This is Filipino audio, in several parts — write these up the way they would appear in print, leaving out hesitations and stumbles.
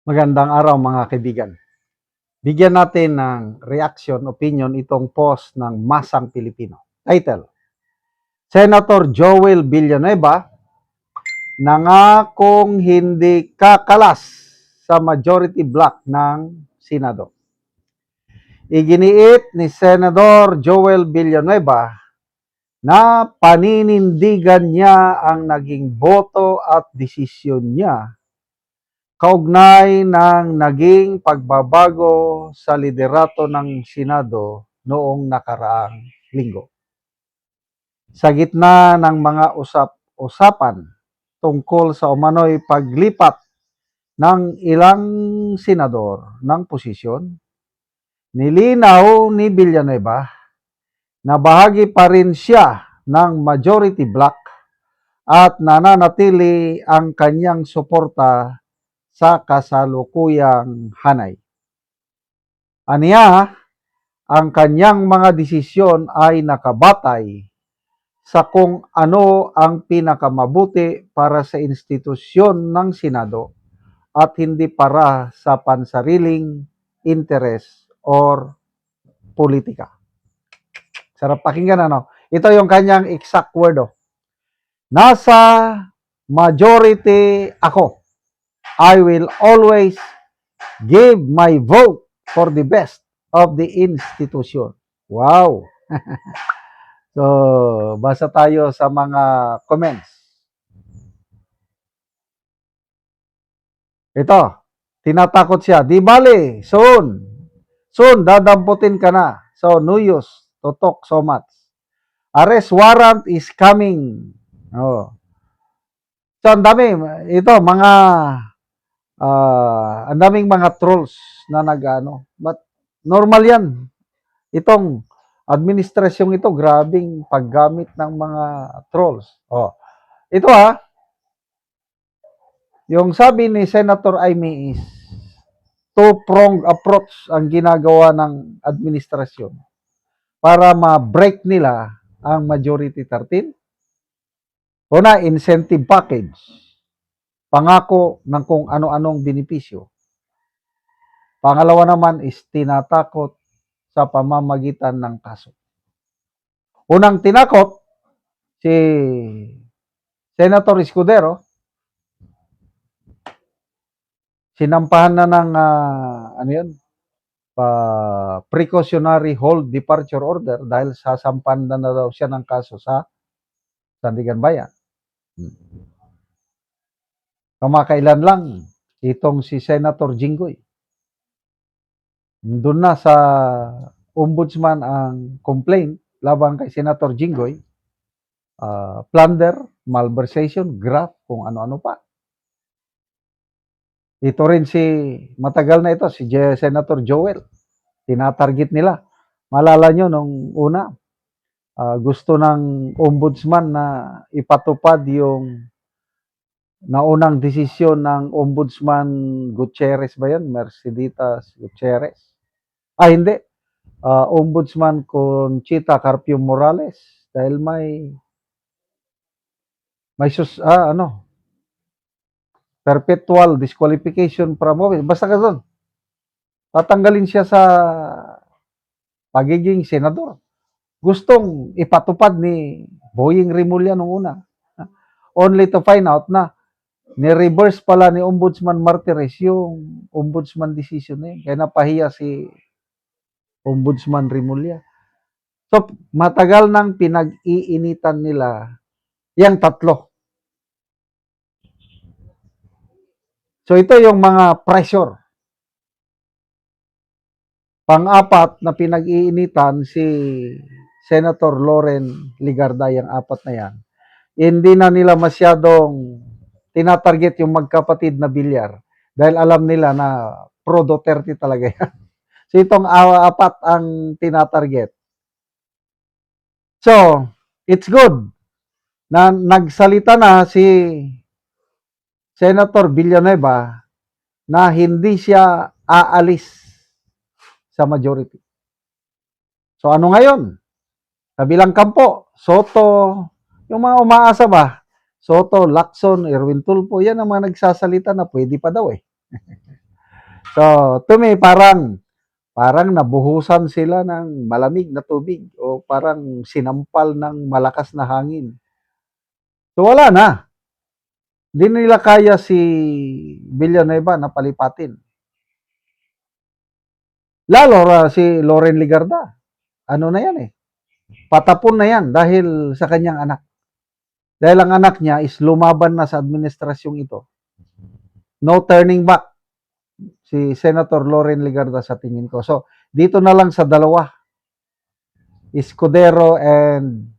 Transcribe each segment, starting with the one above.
Magandang araw mga kaibigan. Bigyan natin ng reaction, opinion itong post ng Masang Pilipino. Title, Senator Joel Villanueva nangakong hindi kakalas sa majority block ng Senado. Iginiit ni Senador Joel Villanueva na paninindigan niya ang naging boto at desisyon niya kaugnay ng naging pagbabago sa liderato ng Senado noong nakaraang linggo. Sa gitna ng mga usap-usapan tungkol sa umano'y paglipat ng ilang senador ng posisyon, nilinaw ni Villanueva na bahagi pa rin siya ng majority block at nananatili ang kanyang suporta sa kasalukuyang hanay. Aniya, ang kanyang mga desisyon ay nakabatay sa kung ano ang pinakamabuti para sa institusyon ng Senado at hindi para sa pansariling interes or politika. Sarap pakinggan, ano? Ito yung kanyang exact word. Nasa majority ako. I will always give my vote for the best of the institution. Wow! So, basa tayo sa mga comments. Ito, tinatakot siya. Di bale, soon, dadamputin ka na. So, no use to talk so much. Arrest warrant is coming. Oh. So, ang dami. Ito, mga ang daming mga trolls na nag-ano. But normal yan. Itong administrasyong ito, grabing paggamit ng mga trolls. Oh. Ito yung sabi ni Senator Amy is two-pronged approach ang ginagawa ng administrasyon para ma-break nila ang majority 13. Una, incentive package. Pangako ng kung ano-anong benepisyo. Pangalawa naman is tinatakot sa pamamagitan ng kaso. Unang tinakot si Senator Escudero, sinampahan na ng precautionary hold departure order dahil sasampan na daw siya ng kaso sa Sandigan Bayan. Kamakailan lang itong si Senator Jinggoy. Doon na sa ombudsman ang complaint laban kay Senator Jinggoy, plunder, malversation, graft, kung ano-ano pa. Ito rin matagal na ito, si Senator Joel. Tinatarget nila. Malala nyo nung una, gusto ng ombudsman na ipatupad yung naunang desisyon ng ombudsman Gutierrez ba yan? Merceditas Gutierrez. Hindi. Ombudsman Conchita Carpio Morales dahil may perpetual disqualification from office. Basta ka doon. Tatanggalin siya sa pagiging senador. Gustong ipatupad ni Boying Rimulya nung una. Only to find out na ni-reverse pala ni Ombudsman Martires yung ombudsman decision eh. Kaya napahiya si Ombudsman Rimulya. So, matagal nang pinag-iinitan nila yung tatlo. So, ito yung mga pressure. Pang-apat na pinag-iinitan si Senator Loren Ligarda, yung apat na yan. Hindi na nila masyadong tinatarget yung magkapatid na Bilyar dahil alam nila na pro Duterte talaga yan. So, itong apat ang tinatarget. So, it's good na nagsalita na si Senator Villanueva na hindi siya aalis sa majority. So, ano ngayon? Kabilang kampo, Soto, yung mga umaasa ba? Soto, Lacson, Erwin Tulfo, yan ang mga nagsasalita na pwede pa daw eh. So, to me, parang nabuhusan sila ng malamig na tubig o parang sinampal ng malakas na hangin. So, wala na. Di nila kaya si Villanueva na palipatin. Lalo si Loren Ligarda. Ano na yan eh. Patapon na yan dahil sa kanyang anak. Dahil ang anak niya is lumaban na sa administrasyong ito. No turning back si Senator Loren Ligarda sa tingin ko. So, dito na lang sa dalawa. Escudero and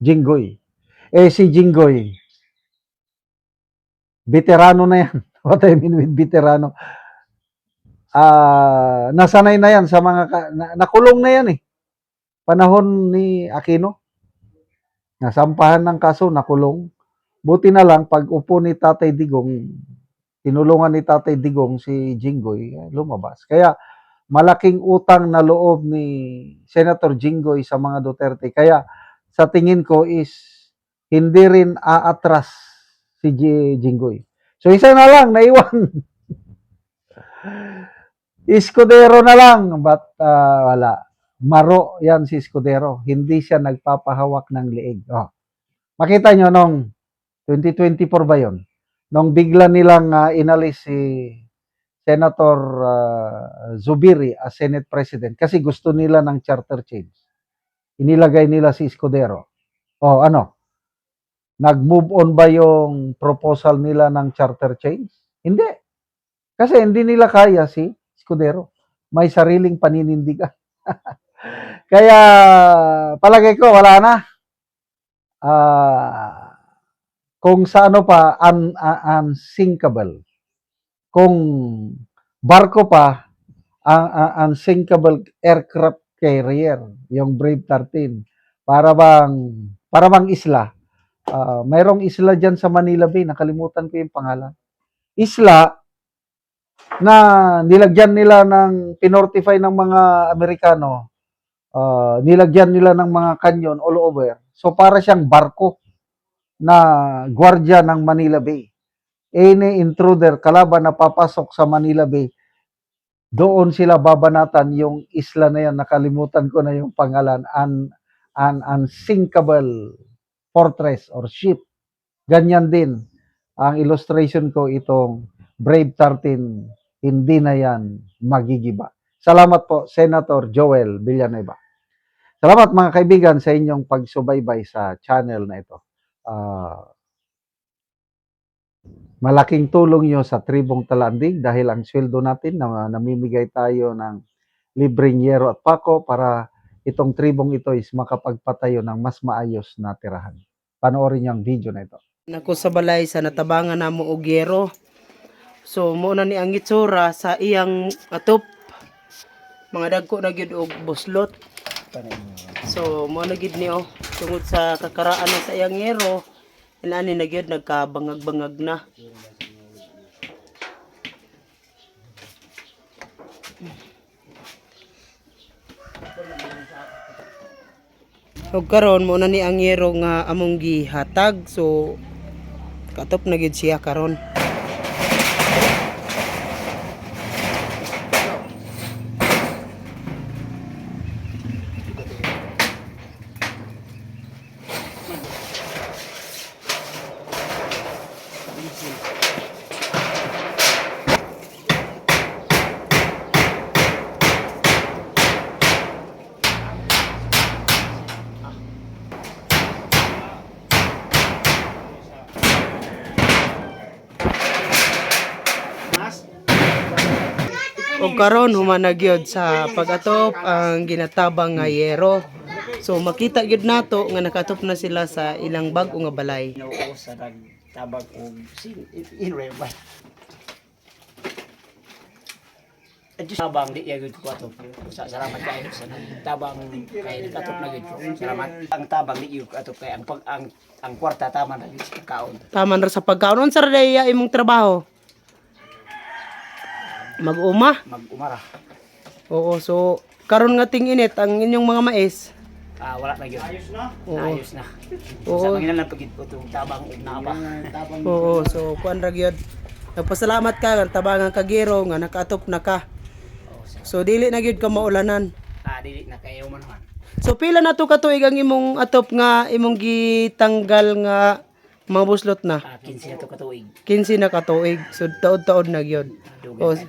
Jinggoy. Si Jinggoy, veterano na yan. What I mean with veterano, nasanay na yan sa mga, nakulong na yan eh. Panahon ni Aquino, nasampahan ng kaso, nakulong. Buti na lang, pag upo ni Tatay Digong, tinulungan ni Tatay Digong si Jinggoy, lumabas. Kaya, malaking utang na loob ni Senator Jinggoy sa mga Duterte. Kaya, sa tingin ko is, hindi rin aatras si Jinggoy. So, isa na lang, naiwan. Escudero na lang, but wala. Maro yan si Escudero. Hindi siya nagpapahawak ng liig. Oh. Makita nyo nung 2024 ba yon? Nung bigla nilang inalis si Senator Zubiri as Senate President kasi gusto nila ng charter change. Inilagay nila si Escudero. Oh, ano? Nag-move on ba yung proposal nila ng charter change? Hindi. Kasi hindi nila kaya si Escudero. May sariling paninindigan. Kaya palagay ko wala na. Kung sa ano pa unsinkable. Kung barko pa ang unsinkable aircraft carrier, yung Brave 13. Para bang isla. Mayroong isla diyan sa Manila Bay, nakalimutan ko yung pangalan. Isla na nilagyan nila ng pinortify ng mga Amerikano, nilagyan nila ng mga kanyon all over. So para siyang barko na gwardiya ng Manila Bay. Any intruder, kalaban na papasok sa Manila Bay, doon sila babanatan yung isla na yan. Nakalimutan ko na yung pangalan. An unsinkable fortress or ship. Ganyan din. Ang illustration ko itong Brave 13, hindi na yan magigiba. Salamat po, Senator Joel Villanueva. Salamat mga kaibigan sa inyong pagsubaybay sa channel na ito. Malaking tulong nyo sa Tribong Talandig dahil ang sweldo natin na namimigay tayo ng libreng yero at pako para itong tribong ito is makapagpatayo ng mas maayos na tirahan. Panoorin niyo ang video na ito. Nako sa balay sa natabangan namo og yero. So mo na ni ang itsura sa iyang atop. Mga dagko na gyud og buslot. So mo na gyud ni tungod sa kakaraan na sa iyang yero. Inani na gyud nagkabangag-bangag na. Og karon mo na ni ang yero nga among gihatag. So katop na gyud siya karon. O karon humana gyud sa pag-atop ang ginatabang nga yero. So makita gyud nato nga nakatop na sila sa ilang bag-o nga balay. Oo, sa nagtabag og inrewa. Adjust tabang di gyud ko ato. Salamat kayo sa nagtabang kay nakatop na gyud ko. Salamat. Ang tabang di gyud ato kay ang kwarta tama na gyud sa kaon. Tama ra sa pagkaon unsa ra day imong trabaho? Mag-uma. Mag-umara. Oo, so karon nga ting init ang inyong mga mais. wala na gyud. Oo. Naayos na. Oo. Sa mga lang pagid utong tabang ug naaba. Oo, so kuan ra gyud. Nagpasalamat ka nga tabangan ka Gero nga nakaatop na ka. So dili na gyud ka maulanan. Dili na kayo man man. So pila na to ka tuig ang imong atop nga imong gitanggal nga mga buslot na? 15 na to katuig. 15 na ka tuig. So taod-taod na gyud. Dugan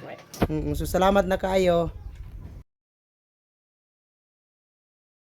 So salamat na kaayo.